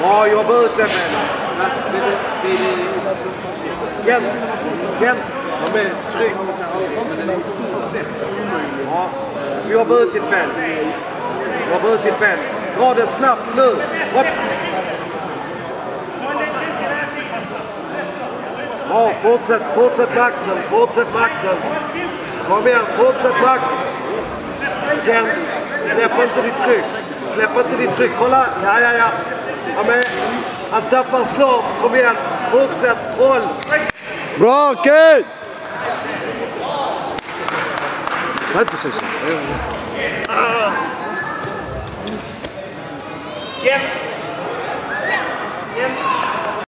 Bra, jobba ut den med. Kent. De är trygg. Men den är i stort sett omöjlig. Ja. Så jobba ut ditt Ben. Dra det snabbt nu. Hopp. Bra, fortsätt med axeln. Kom igen, fortsätt med axeln. Kent, släpp inte ditt tryck. Kolla, ja. Ja, men han tappar snart, kom igen. Fortsätt, roll. Bra, Kent! Side position. Kent!